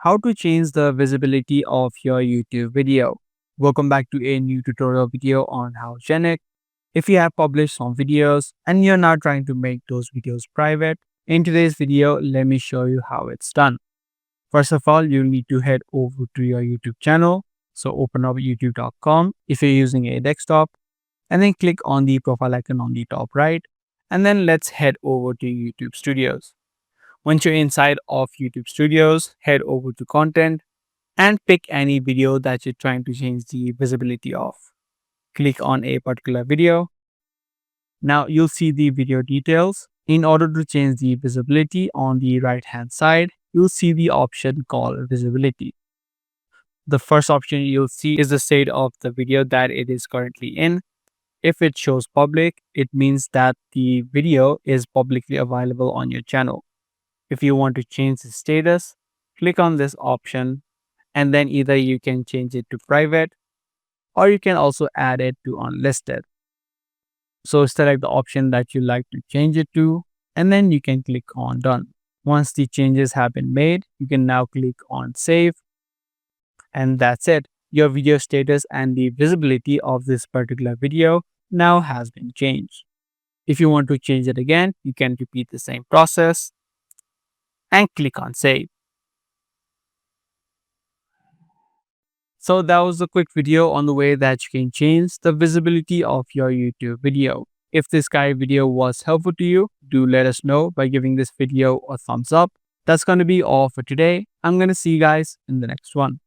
how to change the visibility of your YouTube video. Welcome back to a new tutorial video on HowGenic. If you have published some videos and you're now trying to make those videos private, in today's video, let me show you how it's done. First of all, you'll need to head over to your YouTube channel. So open up youtube.com if you're using a desktop and then click on the profile icon on the top right. And then let's head over to YouTube Studios. Once you're inside of YouTube Studios, head over to content and pick any video that you're trying to change the visibility of. Click on a particular video. Now you'll see the video details. In order to change the visibility on the right hand side, you'll see the option called visibility. The first option you'll see is the state of the video that it is currently in. If it shows public, it means that the video is publicly available on your channel. If you want to change the status, click on this option and then either you can change it to private or you can also add it to unlisted. So select the option that you like to change it to and then you can click on done. Once the changes have been made, you can now click on save and that's it. Your video status and the visibility of this particular video now has been changed. If you want to change it again, you can repeat the same process and click on save. So that was a quick video on the way that you can change the visibility of your YouTube video. If this guide video was helpful to you, do let us know by giving this video a thumbs up. That's going to be all for today. I'm going to see you guys in the next one.